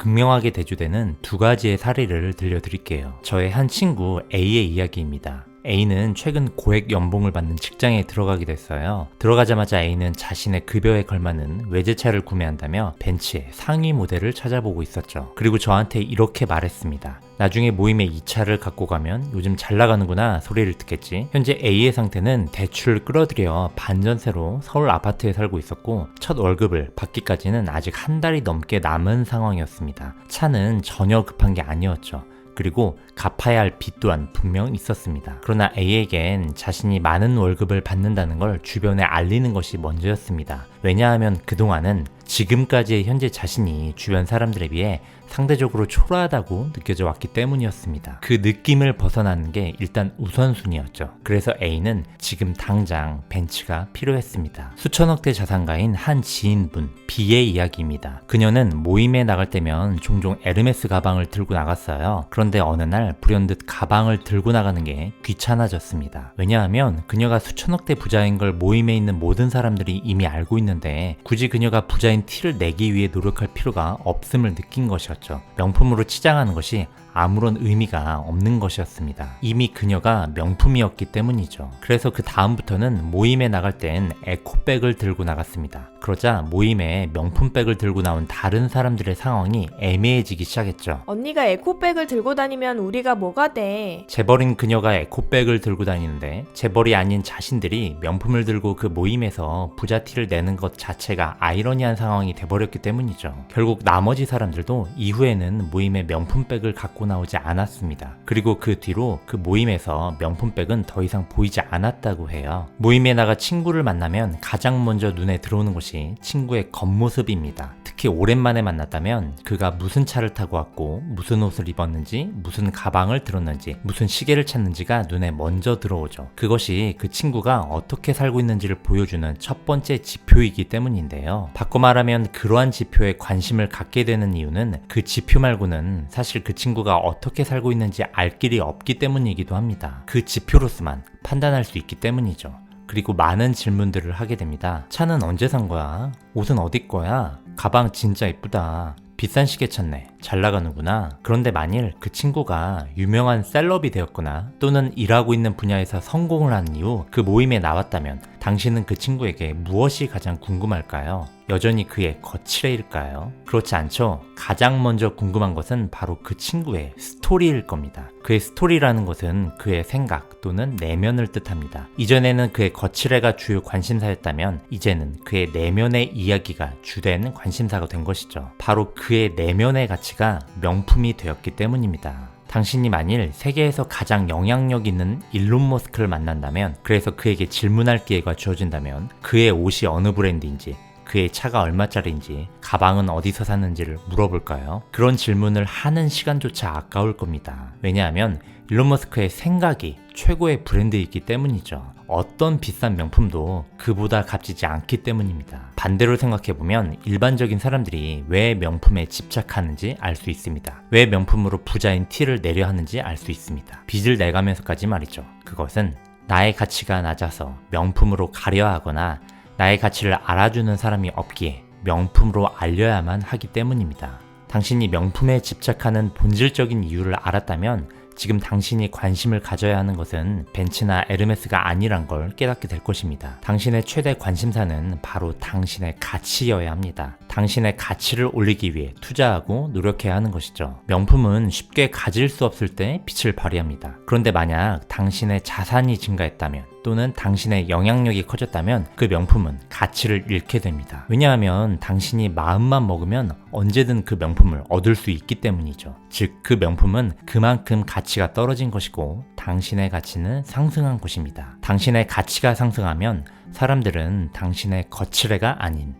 극명하게 대조되는 두 가지의 사례를 들려드릴게요. 저의 한 친구 A의 이야기입니다. A는 최근 고액 연봉을 받는 직장에 들어가게 됐어요. 들어가자마자 A는 자신의 급여에 걸맞는 외제차를 구매한다며 벤츠의 상위 모델을 찾아보고 있었죠. 그리고 저한테 이렇게 말했습니다. 나중에 모임에 이 차를 갖고 가면 요즘 잘 나가는구나 소리를 듣겠지. 현재 A의 상태는 대출을 끌어들여 반전세로 서울 아파트에 살고 있었고 첫 월급을 받기까지는 아직 한 달이 넘게 남은 상황이었습니다. 차는 전혀 급한 게 아니었죠. 그리고 갚아야 할 빚 또한 분명 있었습니다. 그러나 A에겐 자신이 많은 월급을 받는다는 걸 주변에 알리는 것이 먼저였습니다. 왜냐하면 그동안은 지금까지의 현재 자신이 주변 사람들에 비해 상대적으로 초라하다고 느껴져 왔기 때문이었습니다. 그 느낌을 벗어나는 게 일단 우선순위였죠. 그래서 A는 지금 당장 벤츠가 필요했습니다. 수천억대 자산가인 한 지인분 B의 이야기입니다. 그녀는 모임에 나갈 때면 종종 에르메스 가방을 들고 나갔어요. 그런데 어느 날 불현듯 가방을 들고 나가는 게 귀찮아졌습니다. 왜냐하면 그녀가 수천억대 부자인 걸 모임에 있는 모든 사람들이 이미 알고 있는데 굳이 그녀가 부자인 티를 내기 위해 노력할 필요가 없음을 느낀 것이었죠. 명품으로 치장하는 것이 아무런 의미가 없는 것이었습니다. 이미 그녀가 명품이었기 때문이죠. 그래서 그 다음부터는 모임에 나갈 땐 에코백을 들고 나갔습니다. 그러자 모임에 명품백을 들고 나온 다른 사람들의 상황이 애매해지기 시작했죠. 언니가 에코백을 들고 다니면 우리가 뭐가 돼? 재벌인 그녀가 에코백을 들고 다니는데 재벌이 아닌 자신들이 명품을 들고 그 모임에서 부자티를 내는 것 자체가 아이러니한 상황이 돼버렸기 때문이죠. 결국 나머지 사람들도 이후에는 모임에 명품백을 갖고 나오지 않았습니다. 그리고 그 뒤로 그 모임에서 명품백은 더 이상 보이지 않았다고 해요. 모임에 나가 친구를 만나면 가장 먼저 눈에 들어오는 것이 친구의 겉모습입니다. 특히 오랜만에 만났다면 그가 무슨 차를 타고 왔고 무슨 옷을 입었는지 무슨 가방을 들었는지 무슨 시계를 찾는지가 눈에 먼저 들어오죠. 그것이 그 친구가 어떻게 살고 있는지를 보여주는 첫 번째 지표이기 때문인데요. 바꿔 말하면 그러한 지표에 관심을 갖게 되는 이유는 그 지표 말고는 사실 그 친구가 어떻게 살고 있는지 알 길이 없기 때문이기도 합니다. 그 지표로서만 판단할 수 있기 때문이죠. 그리고 많은 질문들을 하게 됩니다. 차는 언제 산 거야? 옷은 어디 거야? 가방 진짜 예쁘다. 비싼 시계 찾네. 잘 나가는구나. 그런데 만일 그 친구가 유명한 셀럽이 되었거나 또는 일하고 있는 분야에서 성공을 한 이후 그 모임에 나왔다면 당신은 그 친구에게 무엇이 가장 궁금할까요? 여전히 그의 거칠애일까요? 그렇지 않죠. 가장 먼저 궁금한 것은 바로 그 친구의 스토리일 겁니다. 그의 스토리라는 것은 그의 생각 또는 내면을 뜻합니다. 이전에는 그의 거칠애가 주요 관심사였다면 이제는 그의 내면의 이야기가 주된 관심사가 된 것이죠. 바로 그의 내면의 가치가 명품이 되었기 때문입니다. 당신이 만일 세계에서 가장 영향력 있는 일론 머스크를 만난다면, 그래서 그에게 질문할 기회가 주어진다면 그의 옷이 어느 브랜드인지, 그의 차가 얼마짜리인지, 가방은 어디서 샀는지를 물어볼까요? 그런 질문을 하는 시간조차 아까울 겁니다. 왜냐하면 일론 머스크의 생각이 최고의 브랜드이기 때문이죠. 어떤 비싼 명품도 그보다 값지지 않기 때문입니다. 반대로 생각해보면 일반적인 사람들이 왜 명품에 집착하는지 알 수 있습니다. 왜 명품으로 부자인 티를 내려 하는지 알 수 있습니다. 빚을 내가면서까지 말이죠. 그것은 나의 가치가 낮아서 명품으로 가려 하거나 나의 가치를 알아주는 사람이 없기에 명품으로 알려야만 하기 때문입니다. 당신이 명품에 집착하는 본질적인 이유를 알았다면 지금 당신이 관심을 가져야 하는 것은 벤츠나 에르메스가 아니란 걸 깨닫게 될 것입니다. 당신의 최대 관심사는 바로 당신의 가치여야 합니다. 당신의 가치를 올리기 위해 투자하고 노력해야 하는 것이죠. 명품은 쉽게 가질 수 없을 때 빛을 발휘합니다. 그런데 만약 당신의 자산이 증가했다면 또는 당신의 영향력이 커졌다면 그 명품은 가치를 잃게 됩니다. 왜냐하면 당신이 마음만 먹으면 언제든 그 명품을 얻을 수 있기 때문이죠. 즉, 그 명품은 그만큼 가치가 떨어진 것이고 당신의 가치는 상승한 것입니다. 당신의 가치가 상승하면 사람들은 당신의 거칠애가 아닌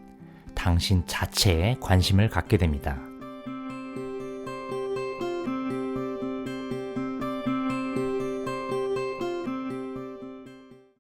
당신 자체에 관심을 갖게 됩니다.